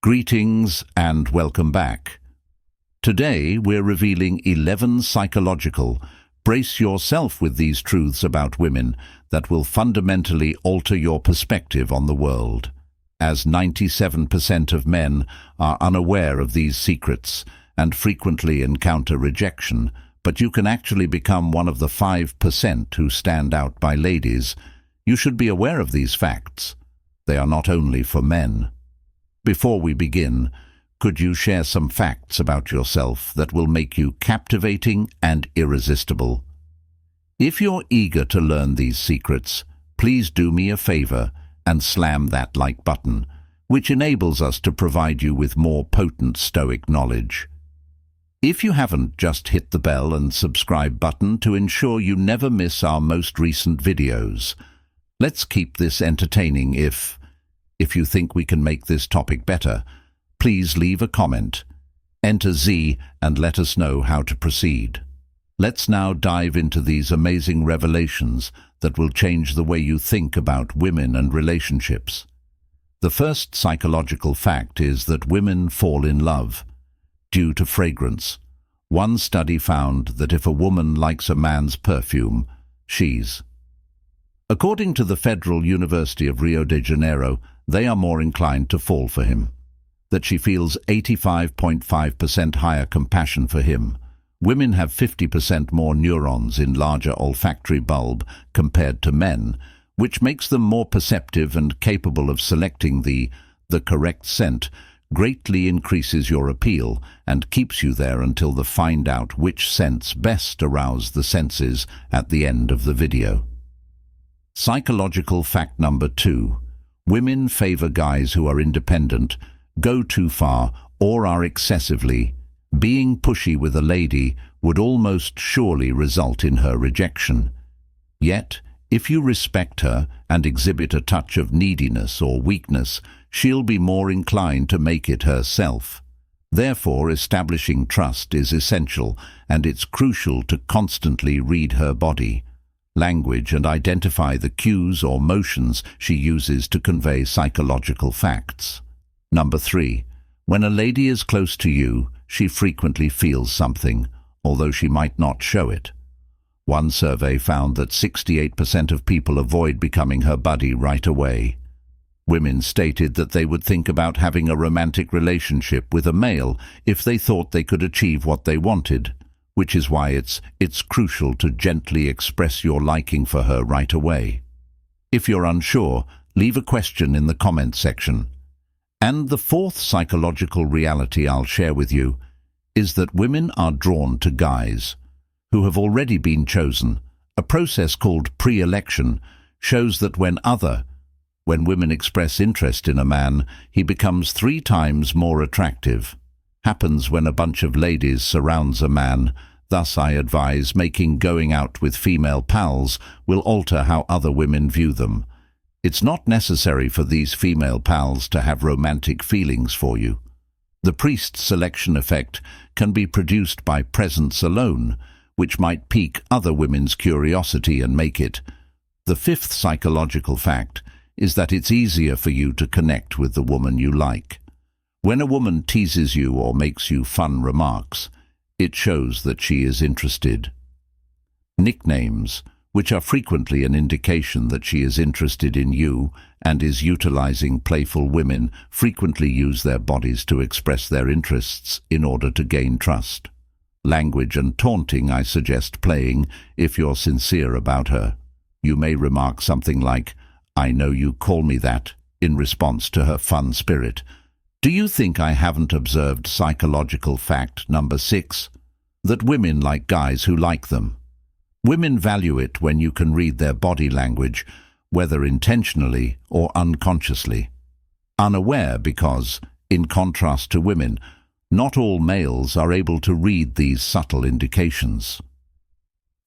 Greetings and welcome back. Today we're revealing 11 psychological, brace yourself with these truths about women that will fundamentally alter your perspective on the world. As 97% of men are unaware of these secrets and frequently encounter rejection, but you can actually become one of the 5% who stand out by ladies, you should be aware of these facts. They are not only for men. Before we begin, could you share some facts about yourself that will make you captivating and irresistible? If you're eager to learn these secrets, please do me a favor and slam that like button, which enables us to provide you with more potent Stoic knowledge. If you haven't, just hit the bell and subscribe button to ensure you never miss our most recent videos. Let's keep this entertaining. If you think we can make this topic better, please leave a comment. Enter Z and let us know how to proceed. Let's now dive into these amazing revelations that will change the way you think about women and relationships. The first psychological fact is that women fall in love due to fragrance. One study found that if a woman likes a man's perfume, According to the Federal University of Rio de Janeiro, they are more inclined to fall for him. That she feels 85.5% higher compassion for him. Women have 50% more neurons in larger olfactory bulb compared to men, which makes them more perceptive and capable of selecting the correct scent, greatly increases your appeal and keeps you there until they find out which scents best arouse the senses at the end of the video. Psychological fact number 2. Women favor guys who are independent, go too far, or are excessively. Being pushy with a lady would almost surely result in her rejection. Yet, if you respect her and exhibit a touch of neediness or weakness, she'll be more inclined to make it herself. Therefore, establishing trust is essential, and it's crucial to constantly read her body language and identify the cues or motions she uses to convey psychological facts. Number 3. When a lady is close to you, she frequently feels something, although she might not show it. One survey found that 68% of people avoid becoming her buddy right away. Women stated that they would think about having a romantic relationship with a male if they thought they could achieve what they wanted, which is why it's crucial to gently express your liking for her right away. If you're unsure, leave a question in the comment section. And the fourth psychological reality I'll share with you is that women are drawn to guys who have already been chosen. A process called pre-election shows that when women express interest in a man, he becomes 3 times more attractive. Happens when a bunch of ladies surrounds a man. Thus I advise making going out with female pals will alter how other women view them. It's not necessary for these female pals to have romantic feelings for you. The priest selection effect can be produced by presence alone, which might pique other women's curiosity and make it. The fifth psychological fact is that it's easier for you to connect with the woman you like. When a woman teases you or makes you fun remarks, it shows that she is interested. Nicknames, which are frequently an indication that she is interested in you and is utilizing. Playful women frequently use their bodies to express their interests in order to gain trust. Language and taunting I suggest playing if you're sincere about her. You may remark something like, "I know you call me that," in response to her fun spirit. Do you think I haven't observed psychological fact number 6? That women like guys who like them. Women value it when you can read their body language, whether intentionally or unconsciously. Unaware because, in contrast to women, not all males are able to read these subtle indications.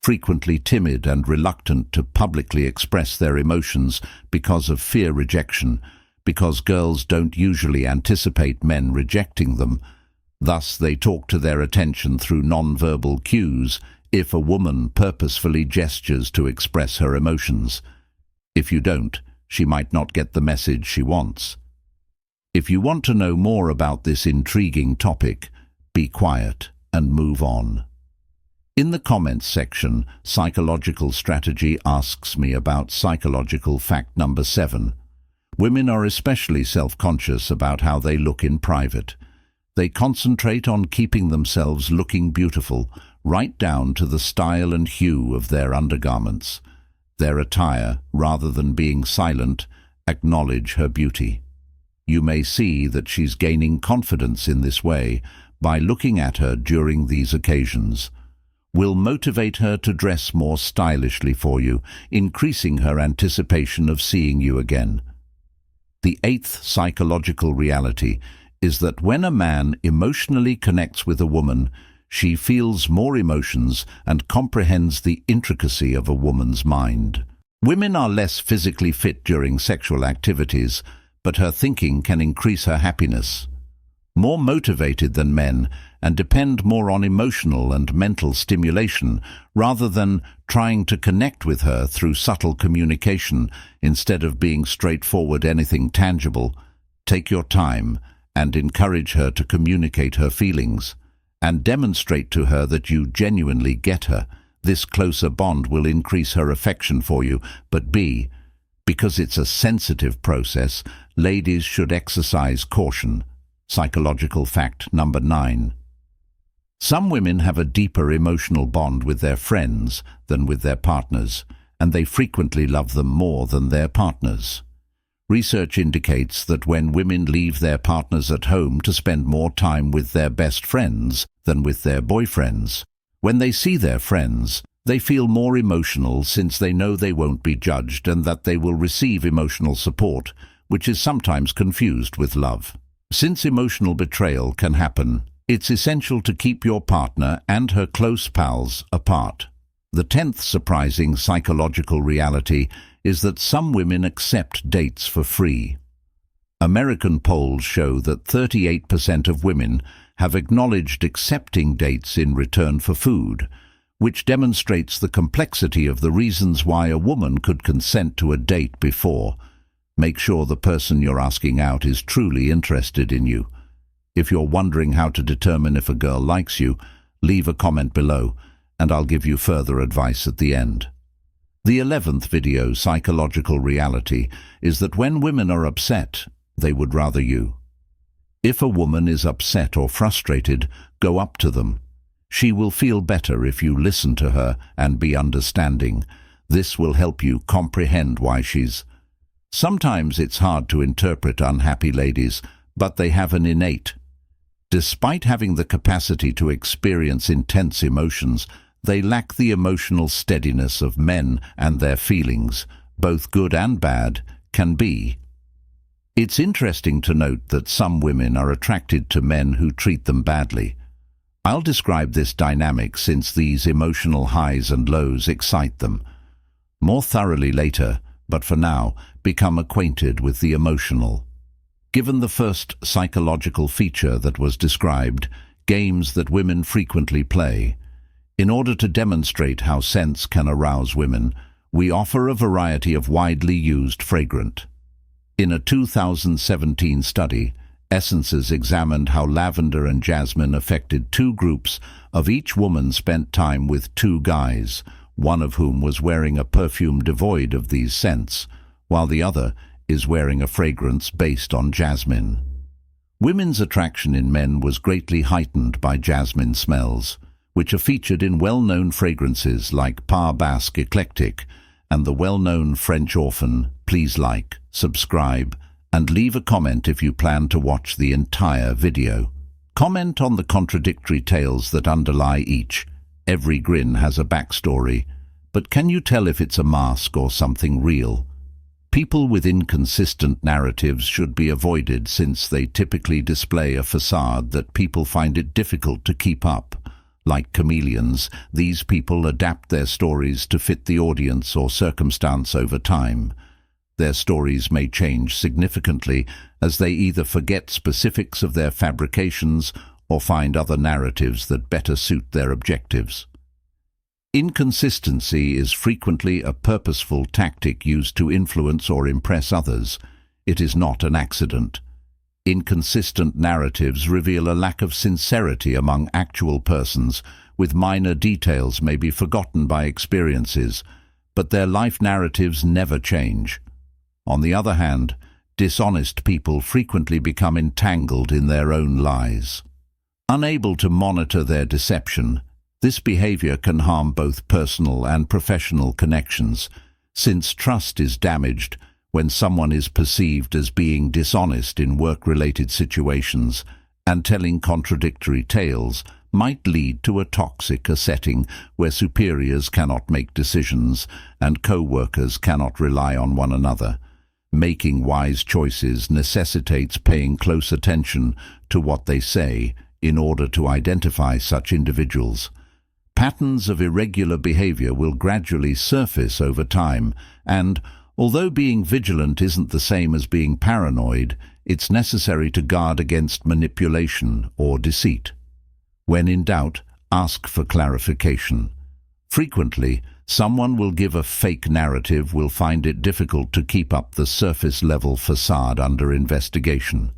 Frequently timid and reluctant to publicly express their emotions because of fear rejection, because girls don't usually anticipate men rejecting them. Thus they talk to their attention through non-verbal cues if a woman purposefully gestures to express her emotions. If you don't, she might not get the message she wants. If you want to know more about this intriguing topic, be quiet and move on. In the comments section, Psychological Strategy asks me about psychological fact number 7. Women are especially self-conscious about how they look in private. They concentrate on keeping themselves looking beautiful, right down to the style and hue of their undergarments. Their attire, rather than being silent, acknowledge her beauty. You may see that she's gaining confidence in this way by looking at her during these occasions. Will motivate her to dress more stylishly for you, increasing her anticipation of seeing you again. The 8th psychological reality is that when a man emotionally connects with a woman, she feels more emotions and comprehends the intricacy of a woman's mind. Women are less physically fit during sexual activities, but her thinking can increase her happiness. More motivated than men, and depend more on emotional and mental stimulation rather than trying to connect with her through subtle communication instead of being straightforward anything tangible. Take your time and encourage her to communicate her feelings and demonstrate to her that you genuinely get her. This closer bond will increase her affection for you, but because it's a sensitive process, ladies should exercise caution. Psychological fact number 9. Some women have a deeper emotional bond with their friends than with their partners, and they frequently love them more than their partners. Research indicates that when women leave their partners at home to spend more time with their best friends than with their boyfriends, when they see their friends, they feel more emotional since they know they won't be judged and that they will receive emotional support, which is sometimes confused with love. Since emotional betrayal can happen, it's essential to keep your partner and her close pals apart. The 10th surprising psychological reality is that some women accept dates for free. American polls show that 38% of women have acknowledged accepting dates in return for food, which demonstrates the complexity of the reasons why a woman could consent to a date before. Make sure the person you're asking out is truly interested in you. If you're wondering how to determine if a girl likes you, leave a comment below, and I'll give you further advice at the end. The 11th video, psychological reality, is that when women are upset, they would rather you. If a woman is upset or frustrated, go up to them. She will feel better if you listen to her and be understanding. This will help you comprehend why she's. Sometimes it's hard to interpret unhappy ladies, but they have an innate. Despite having the capacity to experience intense emotions, they lack the emotional steadiness of men, and their feelings, both good and bad, can be. It's interesting to note that some women are attracted to men who treat them badly. I'll describe this dynamic since these emotional highs and lows excite them more thoroughly later, but for now, become acquainted with the emotional. Given the first psychological feature that was described, games that women frequently play, in order to demonstrate how scents can arouse women, we offer a variety of widely used fragrant. In a 2017 study, Essences examined how lavender and jasmine affected two groups of each woman spent time with two guys, one of whom was wearing a perfume devoid of these scents, while the other is wearing a fragrance based on jasmine. Women's attraction in men was greatly heightened by jasmine smells, which are featured in well-known fragrances like Par Basque Eclectic and the well-known French Orphan. Please like, subscribe, and leave a comment if you plan to watch the entire video. Comment on the contradictory tales that underlie each. Every grin has a backstory, but can you tell if it's a mask or something real? People with inconsistent narratives should be avoided since they typically display a facade that people find it difficult to keep up. Like chameleons, these people adapt their stories to fit the audience or circumstance over time. Their stories may change significantly as they either forget specifics of their fabrications or find other narratives that better suit their objectives. Inconsistency is frequently a purposeful tactic used to influence or impress others. It is not an accident. Inconsistent narratives reveal a lack of sincerity among actual persons, with minor details may be forgotten by experiences, but their life narratives never change. On the other hand, dishonest people frequently become entangled in their own lies. Unable to monitor their deception, this behavior can harm both personal and professional connections, since trust is damaged when someone is perceived as being dishonest in work-related situations, and telling contradictory tales might lead to a toxic setting where superiors cannot make decisions and co-workers cannot rely on one another. Making wise choices necessitates paying close attention to what they say in order to identify such individuals. Patterns of irregular behavior will gradually surface over time, and although being vigilant isn't the same as being paranoid, it's necessary to guard against manipulation or deceit. When in doubt, ask for clarification. Frequently, someone will give a fake narrative will find it difficult to keep up the surface-level facade under investigation.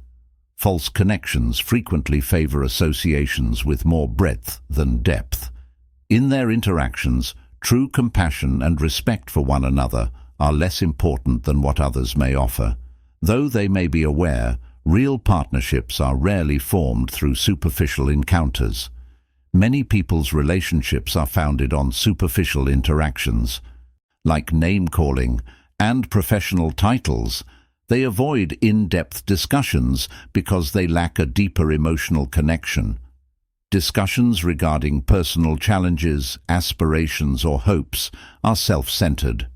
False connections frequently favor associations with more breadth than depth. In their interactions, true compassion and respect for one another are less important than what others may offer. Though they may be aware, real partnerships are rarely formed through superficial encounters. Many people's relationships are founded on superficial interactions. Like name-calling and professional titles, they avoid in-depth discussions because they lack a deeper emotional connection. Discussions regarding personal challenges, aspirations, or hopes are self-centered.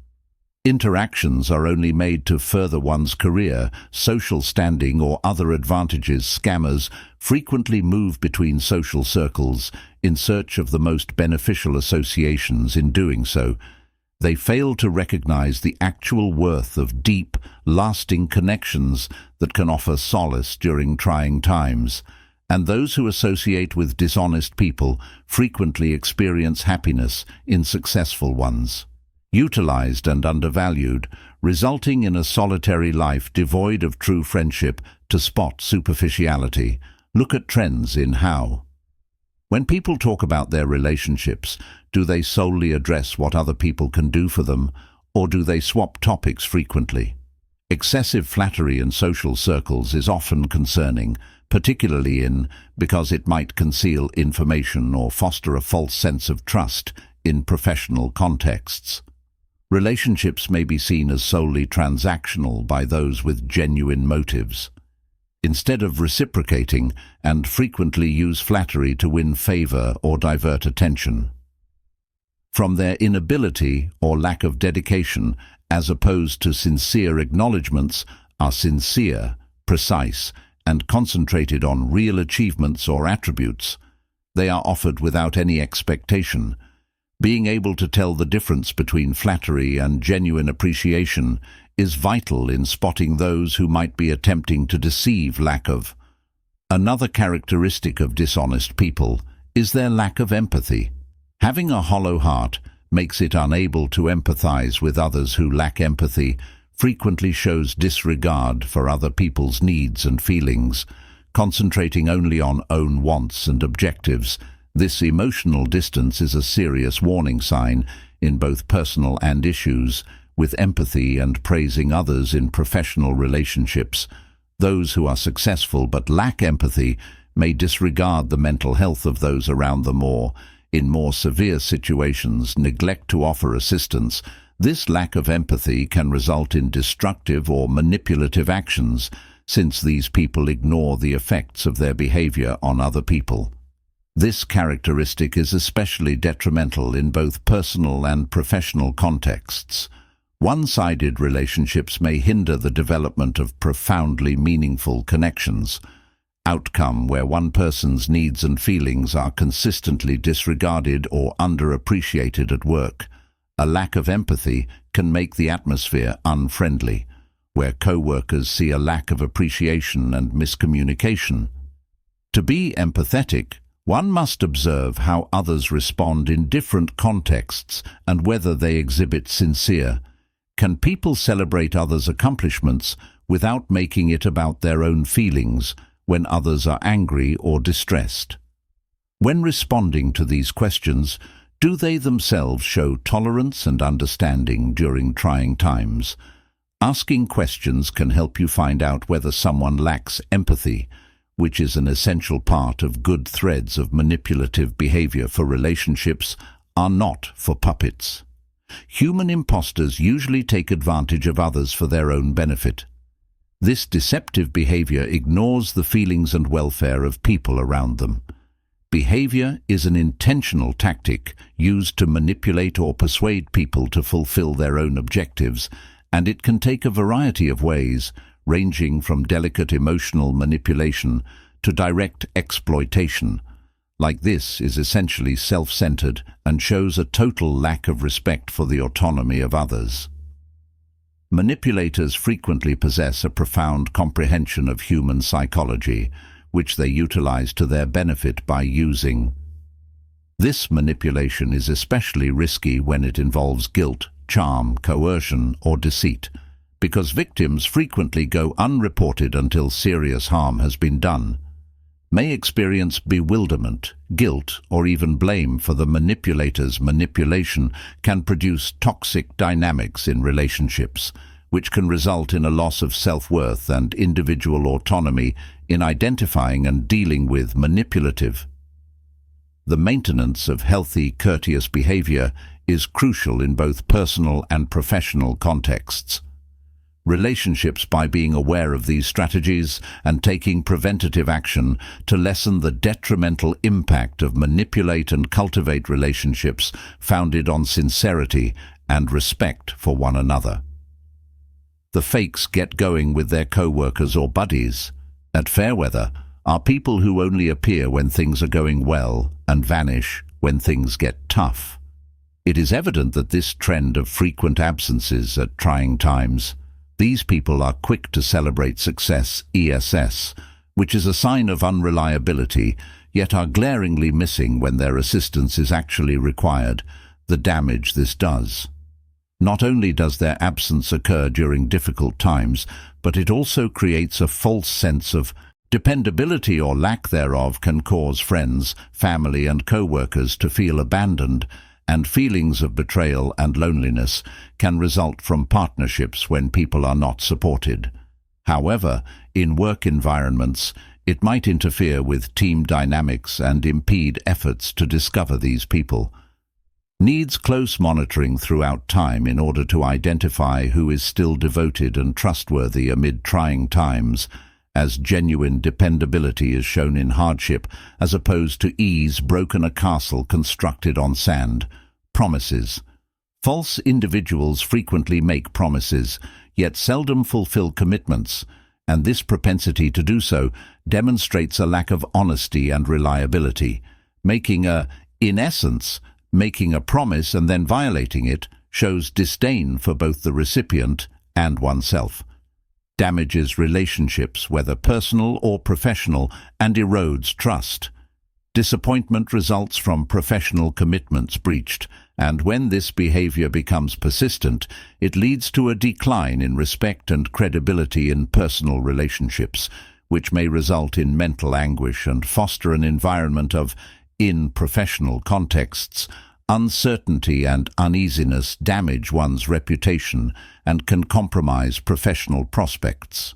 Interactions are only made to further one's career, social standing, or other advantages. Scammers frequently move between social circles in search of the most beneficial associations. In doing so, they fail to recognize the actual worth of deep, lasting connections that can offer solace during trying times. And those who associate with dishonest people frequently experience happiness in successful ones. Utilized and undervalued, resulting in a solitary life devoid of true friendship. To spot superficiality, look at trends in how. When people talk about their relationships, do they solely address what other people can do for them, or do they swap topics frequently? Excessive flattery in social circles is often concerning, particularly because it might conceal information or foster a false sense of trust in professional contexts. Relationships may be seen as solely transactional by those with genuine motives. Instead of reciprocating, and frequently use flattery to win favor or divert attention. From their inability or lack of dedication, as opposed to sincere acknowledgements, are sincere, precise, and concentrated on real achievements or attributes. They are offered without any expectation. Being able to tell the difference between flattery and genuine appreciation is vital in spotting those who might be attempting to deceive. Another characteristic of dishonest people is their lack of empathy. Having a hollow heart makes it unable to empathize with others. Who lack empathy frequently shows disregard for other people's needs and feelings, concentrating only on own wants and objectives. This emotional distance is a serious warning sign in both personal and issues, with empathy and praising others in professional relationships. Those who are successful but lack empathy may disregard the mental health of those around them, or, in more severe situations, neglect to offer assistance. This lack of empathy can result in destructive or manipulative actions, since these people ignore the effects of their behavior on other people. This characteristic is especially detrimental in both personal and professional contexts. One-sided relationships may hinder the development of profoundly meaningful connections. Outcome where one person's needs and feelings are consistently disregarded or underappreciated at work. A lack of empathy can make the atmosphere unfriendly, where co-workers see a lack of appreciation and miscommunication. To be empathetic, one must observe how others respond in different contexts and whether they exhibit sincere, Can people celebrate others' accomplishments without making it about their own feelings when others are angry or distressed? When responding to these questions, do they themselves show tolerance and understanding during trying times? Asking questions can help you find out whether someone lacks empathy, which is an essential part of good threads of manipulative behavior for relationships, are not for puppets. Human imposters usually take advantage of others for their own benefit. This deceptive behavior ignores the feelings and welfare of people around them. Behavior is an intentional tactic used to manipulate or persuade people to fulfill their own objectives, and it can take a variety of ways, ranging from delicate emotional manipulation to direct exploitation. Like this is essentially self-centered and shows a total lack of respect for the autonomy of others. Manipulators frequently possess a profound comprehension of human psychology, which they utilize to their benefit by using. This manipulation is especially risky when it involves guilt, charm, coercion, or deceit, because victims frequently go unreported until serious harm has been done, may experience bewilderment, guilt, or even blame for the manipulator's manipulation can produce toxic dynamics in relationships, which can result in a loss of self-worth and individual autonomy in identifying and dealing with manipulative. The maintenance of healthy, courteous behavior is crucial in both personal and professional contexts. Relationships, by being aware of these strategies and taking preventative action to lessen the detrimental impact of manipulate and cultivate relationships founded on sincerity and respect for one another. The fakes get going with their co-workers or buddies. At Fairweather are people who only appear when things are going well and vanish when things get tough. It is evident that this trend of frequent absences at trying times. These people are quick to celebrate success, ESS, which is a sign of unreliability, yet are glaringly missing when their assistance is actually required, the damage this does. Not only does their absence occur during difficult times, but it also creates a false sense of dependability or lack thereof can cause friends, family and co-workers to feel abandoned, and feelings of betrayal and loneliness can result from partnerships when people are not supported. However, in work environments, it might interfere with team dynamics and impede efforts to discover these people. Needs close monitoring throughout time in order to identify who is still devoted and trustworthy amid trying times, as genuine dependability is shown in hardship as opposed to ease broken a castle constructed on sand. Promises. False individuals frequently make promises, yet seldom fulfill commitments, and this propensity to do so demonstrates a lack of honesty and reliability. In essence, making a promise and then violating it shows disdain for both the recipient and oneself, damages relationships, whether personal or professional, and erodes trust. Disappointment results from professional commitments breached, and when this behavior becomes persistent, it leads to a decline in respect and credibility in personal relationships, which may result in mental anguish and foster an environment of, in professional contexts, uncertainty and uneasiness damage one's reputation and can compromise professional prospects.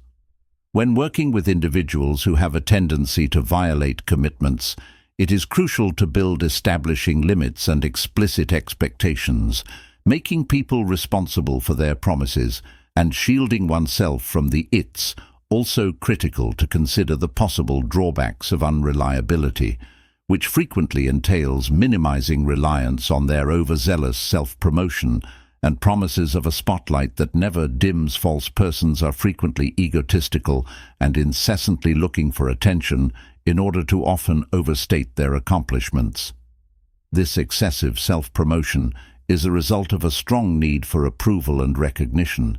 When working with individuals who have a tendency to violate commitments, it is crucial to build establishing limits and explicit expectations, making people responsible for their promises, and shielding oneself from the it's also critical to consider the possible drawbacks of unreliability, which frequently entails minimizing reliance on their overzealous self-promotion, and promises of a spotlight that never dims. False persons are frequently egotistical and incessantly looking for attention in order to often overstate their accomplishments. This excessive self-promotion is a result of a strong need for approval and recognition.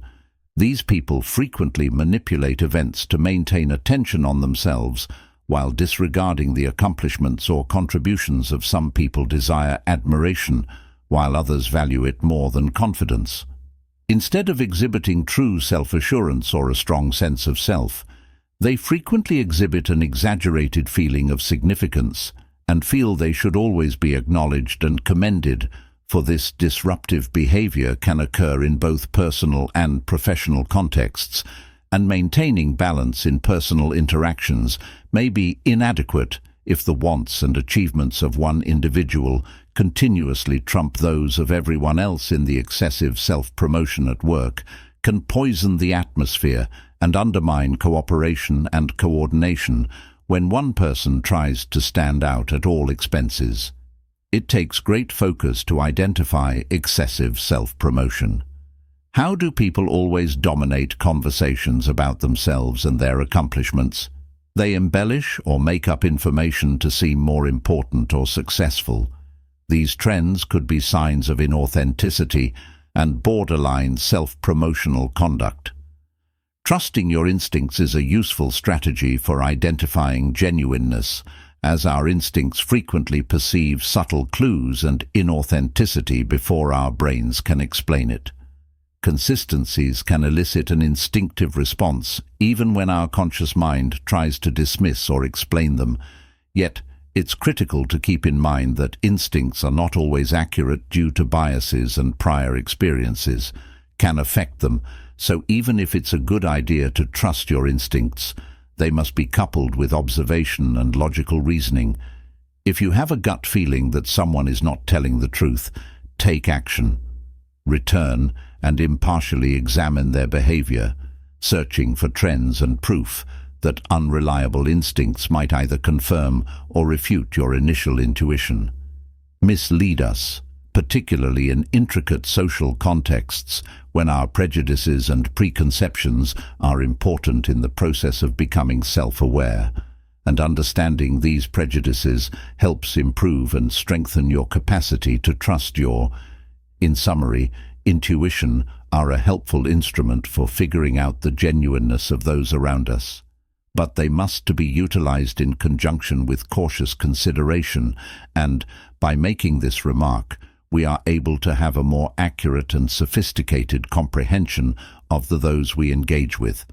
These people frequently manipulate events to maintain attention on themselves, while disregarding the accomplishments or contributions of some. People desire admiration, while others value it more than confidence. Instead of exhibiting true self-assurance or a strong sense of self, they frequently exhibit an exaggerated feeling of significance and feel they should always be acknowledged and commended. For this disruptive behavior can occur in both personal and professional contexts, and maintaining balance in personal interactions may be inadequate if the wants and achievements of one individual continuously trump those of everyone else. In the excessive self-promotion at work can poison the atmosphere and undermine cooperation and coordination when one person tries to stand out at all expenses. It takes great focus to identify excessive self-promotion. How do people always dominate conversations about themselves and their accomplishments? They embellish or make up information to seem more important or successful. These trends could be signs of inauthenticity and borderline self-promotional conduct. Trusting your instincts is a useful strategy for identifying genuineness, as our instincts frequently perceive subtle clues and inauthenticity before our brains can explain it. Consistencies can elicit an instinctive response, even when our conscious mind tries to dismiss or explain them. Yet, it's critical to keep in mind that instincts are not always accurate due to biases, and prior experiences can affect them. So even if it's a good idea to trust your instincts, they must be coupled with observation and logical reasoning. If you have a gut feeling that someone is not telling the truth, take action. Return and impartially examine their behavior, searching for trends and proof that unreliable instincts might either confirm or refute your initial intuition. Mislead us, particularly in intricate social contexts when our prejudices and preconceptions are important in the process of becoming self-aware, and understanding these prejudices helps improve and strengthen your capacity to trust in summary, intuition are a helpful instrument for figuring out the genuineness of those around us, but they must be utilized in conjunction with cautious consideration, and by making this remark, we are able to have a more accurate and sophisticated comprehension of those we engage with,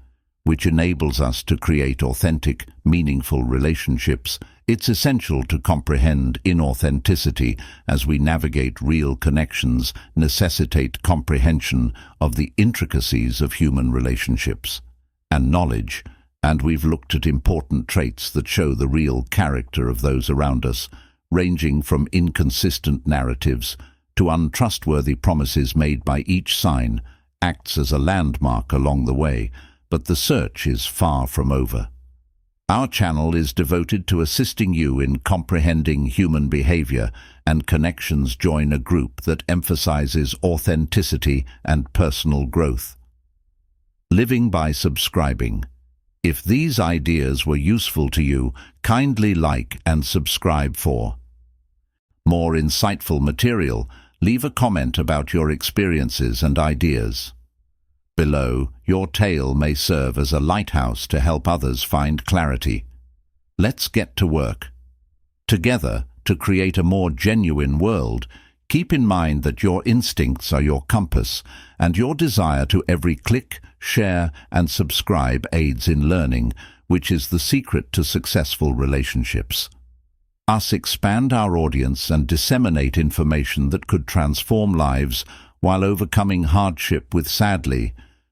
which enables us to create authentic, meaningful relationships. It's essential to comprehend inauthenticity as we navigate real connections, necessitate comprehension of the intricacies of human relationships and knowledge, and we've looked at important traits that show the real character of those around us, ranging from inconsistent narratives to untrustworthy promises made by each sign, acts as a landmark along the way, but the search is far from over. Our channel is devoted to assisting you in comprehending human behavior, and Connections join a group that emphasizes authenticity and personal growth. Living by subscribing. If these ideas were useful to you, kindly like and subscribe for more insightful material. Leave a comment about your experiences and ideas. Below, your tale may serve as a lighthouse to help others find clarity. Let's get to work. Together, to create a more genuine world, keep in mind that your instincts are your compass, and your desire to every click, share, and subscribe aids in learning, which is the secret to successful relationships. Us expand our audience and disseminate information that could transform lives while overcoming hardship with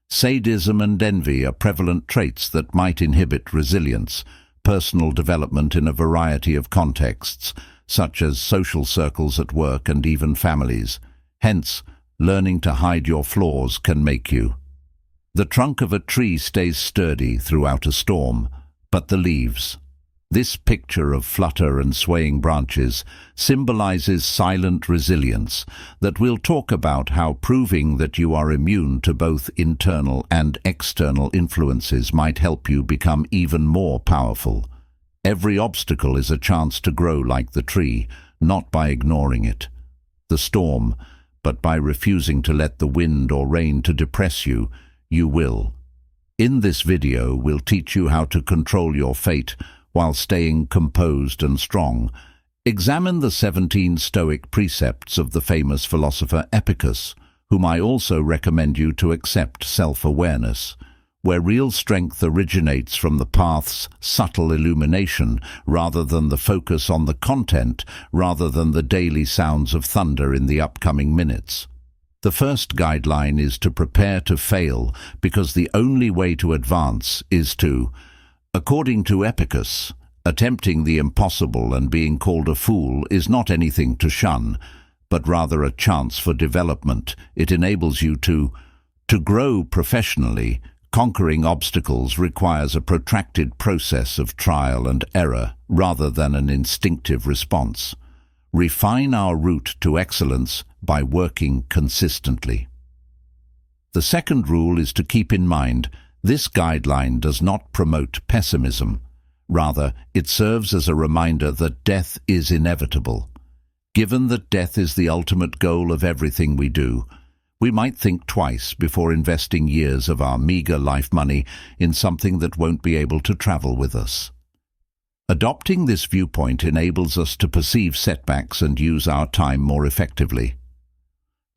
sadism and envy are prevalent traits that might inhibit resilience, personal development in a variety of contexts, such as social circles at work and even families. Hence, learning to hide your flaws can make you. The trunk of a tree stays sturdy throughout a storm, but the leaves. This picture of flutter and swaying branches symbolizes silent resilience that we'll talk about, how proving that you are immune to both internal and external influences might help you become even more powerful. Every obstacle is a chance to grow like the tree, not by ignoring the storm, but by refusing to let the wind or rain to depress you, you will. In this video, we'll teach you how to control your fate while staying composed and strong. Examine the 17 Stoic precepts of the famous philosopher Epicurus, whom I also recommend you to accept self-awareness, where real strength originates from the path's subtle illumination rather than the focus on the content, rather than the daily sounds of thunder in the upcoming minutes. The first guideline is to prepare to fail, because the only way to advance is to, according to Epicus, attempting the impossible and being called a fool is not anything to shun, but rather a chance for development. It enables you to grow professionally. Conquering obstacles requires a protracted process of trial and error rather than an instinctive response. Refine our route to excellence by working consistently. The second rule is to keep in mind, this guideline does not promote pessimism. Rather, it serves as a reminder that death is inevitable. Given that death is the ultimate goal of everything we do, we might think twice before investing years of our meager life money in something that won't be able to travel with us. Adopting this viewpoint enables us to perceive setbacks and use our time more effectively.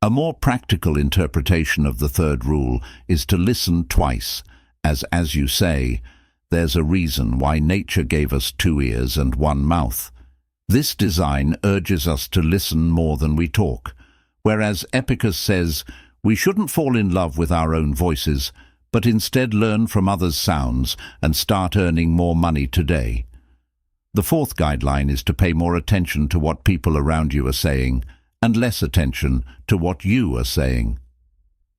A more practical interpretation of the third rule is to listen twice, as you say, there's a reason why nature gave us 2 ears and 1 mouth. This design urges us to listen more than we talk, whereas Epicus says we shouldn't fall in love with our own voices, but instead learn from others' sounds and start earning more money today. The fourth guideline is to pay more attention to what people around you are saying and less attention to what you are saying.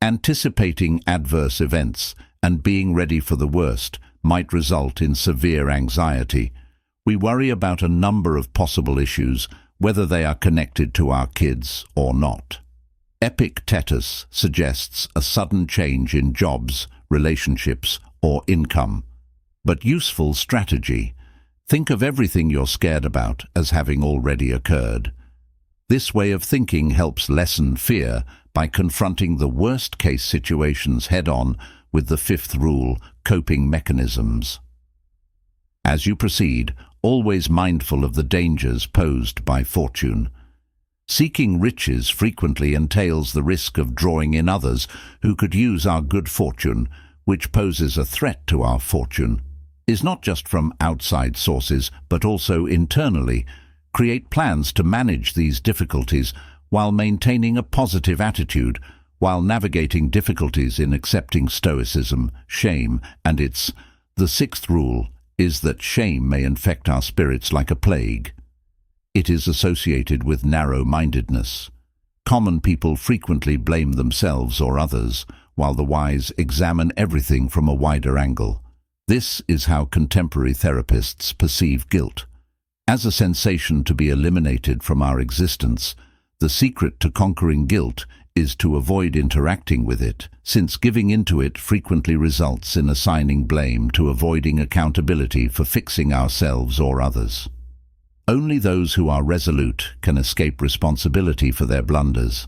Anticipating adverse events and being ready for the worst might result in severe anxiety. We worry about a number of possible issues, whether they are connected to our kids or not. Epictetus suggests a sudden change in jobs, relationships, or income. But useful strategy. Think of everything you're scared about as having already occurred. This way of thinking helps lessen fear by confronting the worst-case situations head-on with the fifth rule, coping mechanisms. As you proceed, always mindful of the dangers posed by fortune. Seeking riches frequently entails the risk of drawing in others who could use our good fortune, which poses a threat to our fortune. Is not just from outside sources, but also internally. Create plans to manage these difficulties while maintaining a positive attitude, while navigating difficulties in accepting Stoicism, shame, and the sixth rule is that shame may infect our spirits like a plague. It is associated with narrow-mindedness. Common people frequently blame themselves or others, while the wise examine everything from a wider angle. This is how contemporary therapists perceive guilt. As a sensation to be eliminated from our existence, the secret to conquering guilt is to avoid interacting with it, since giving into it frequently results in assigning blame to avoiding accountability for fixing ourselves or others. Only those who are resolute can escape responsibility for their blunders.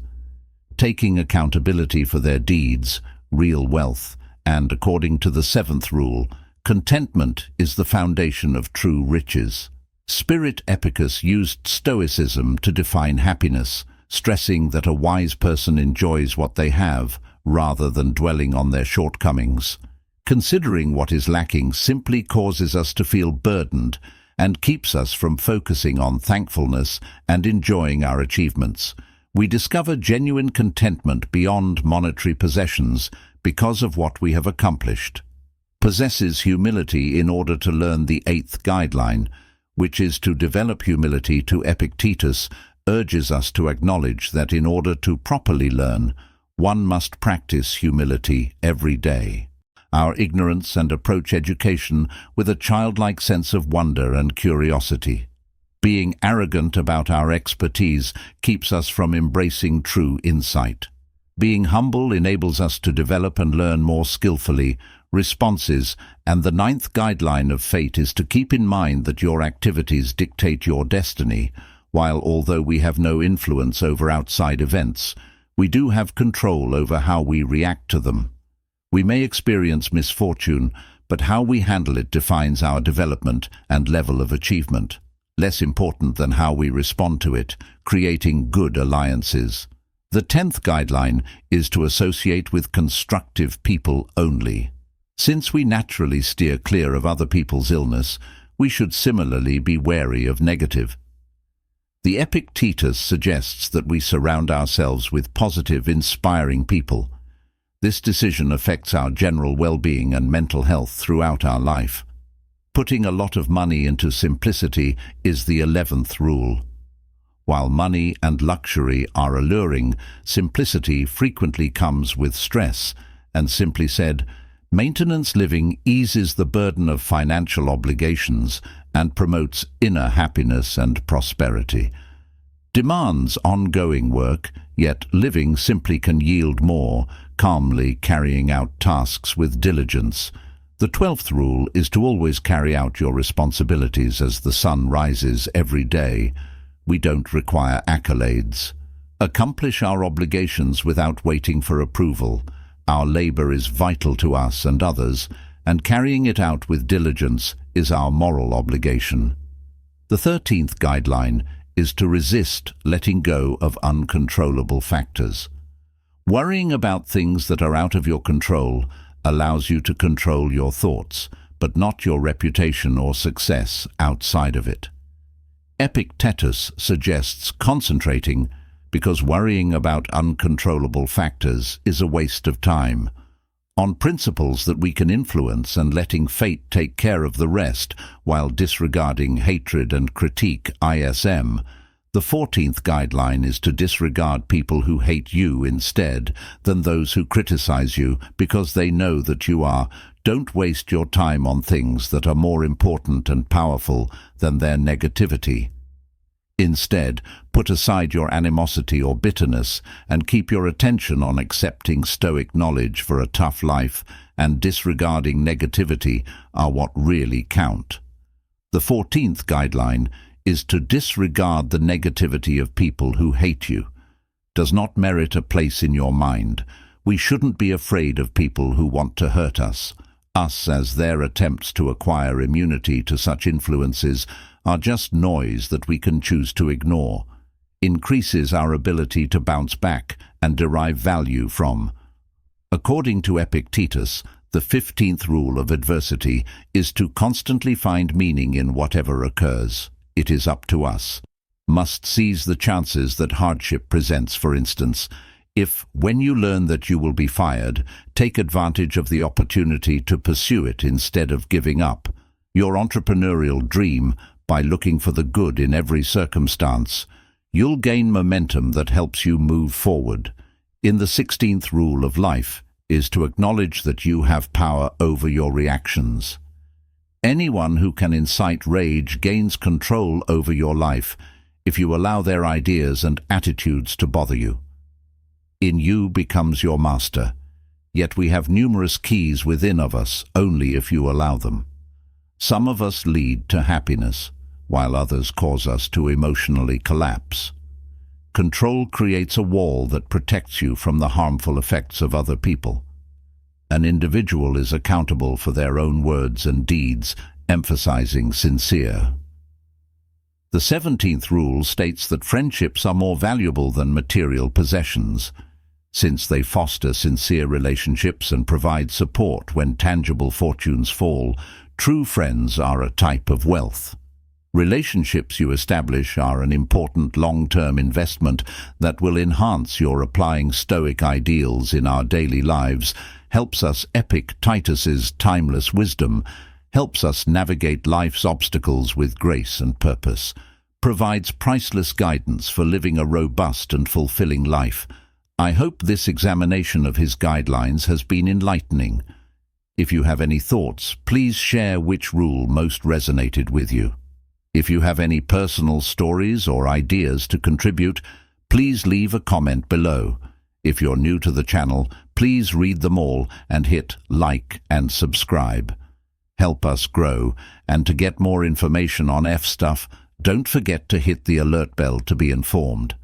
Taking accountability for their deeds, real wealth, and according to the seventh rule, contentment is the foundation of true riches. Spirit Epicus used Stoicism to define happiness, stressing that a wise person enjoys what they have, rather than dwelling on their shortcomings. Considering what is lacking simply causes us to feel burdened and keeps us from focusing on thankfulness and enjoying our achievements. We discover genuine contentment beyond monetary possessions because of what we have accomplished. Possesses humility in order to learn the eighth guideline, which is to develop humility. To Epictetus urges us to acknowledge that in order to properly learn, one must practice humility every day. Our ignorance and approach education with a childlike sense of wonder and curiosity. Being arrogant about our expertise keeps us from embracing true insight. Being humble enables us to develop and learn more skillfully, responses, and the ninth guideline of fate is to keep in mind that your activities dictate your destiny, while although we have no influence over outside events, we do have control over how we react to them. We may experience misfortune, but how we handle it defines our development and level of achievement. Less important than how we respond to it, creating good alliances. The 10th guideline is to associate with constructive people only. Since we naturally steer clear of other people's illness, we should similarly be wary of negative. The Epictetus suggests that we surround ourselves with positive, inspiring people. This decision affects our general well-being and mental health throughout our life. Putting a lot of money into simplicity is the 11th rule. While money and luxury are alluring, simplicity frequently comes with stress, and simply said, maintenance living eases the burden of financial obligations and promotes inner happiness and prosperity. Demands ongoing work, yet living simply can yield more, calmly carrying out tasks with diligence. The 12th rule is to always carry out your responsibilities as the sun rises every day. We don't require accolades. Accomplish our obligations without waiting for approval. Our labor is vital to us and others, and carrying it out with diligence is our moral obligation. The 13th guideline is to resist letting go of uncontrollable factors. Worrying about things that are out of your control allows you to control your thoughts, but not your reputation or success outside of it. Epictetus suggests concentrating, because worrying about uncontrollable factors is a waste of time, on principles that we can influence and letting fate take care of the rest while disregarding hatred and critique ISM. The 14th guideline is to disregard people who hate you instead than those who criticize you because they know that you are. Don't waste your time on things that are more important and powerful than their negativity. Instead, put aside your animosity or bitterness and keep your attention on accepting Stoic knowledge for a tough life and disregarding negativity are what really count. The 14th guideline is to disregard the negativity of people who hate you. Does not merit a place in your mind. We shouldn't be afraid of people who want to hurt us. Us as their attempts to acquire immunity to such influences are just noise that we can choose to ignore. Increases our ability to bounce back and derive value from. According to Epictetus, the 15th rule of adversity is to constantly find meaning in whatever occurs. It is up to us. Must seize the chances that hardship presents, for instance. If, when you learn that you will be fired, take advantage of the opportunity to pursue it instead of giving up. Your entrepreneurial dream, by looking for the good in every circumstance, you'll gain momentum that helps you move forward. In the 16th rule of life is to acknowledge that you have power over your reactions. Anyone who can incite rage gains control over your life if you allow their ideas and attitudes to bother you. In you becomes your master, yet we have numerous keys within of us only if you allow them. Some of us lead to happiness, while others cause us to emotionally collapse. Control creates a wall that protects you from the harmful effects of other people. An individual is accountable for their own words and deeds, emphasizing sincere. The 17th rule states that friendships are more valuable than material possessions. Since they foster sincere relationships and provide support when tangible fortunes fall, true friends are a type of wealth. Relationships you establish are an important long-term investment that will enhance your applying Stoic ideals in our daily lives, helps us Epictetus's timeless wisdom, helps us navigate life's obstacles with grace and purpose, provides priceless guidance for living a robust and fulfilling life. I hope this examination of his guidelines has been enlightening. If you have any thoughts, please share which rule most resonated with you. If you have any personal stories or ideas to contribute, please leave a comment below. If you're new to the channel, please read them all and hit like and subscribe. Help us grow, and to get more information on F stuff, don't forget to hit the alert bell to be informed.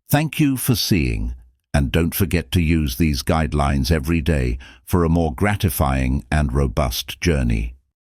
Thank you for seeing, and don't forget to use these guidelines every day for a more gratifying and robust journey.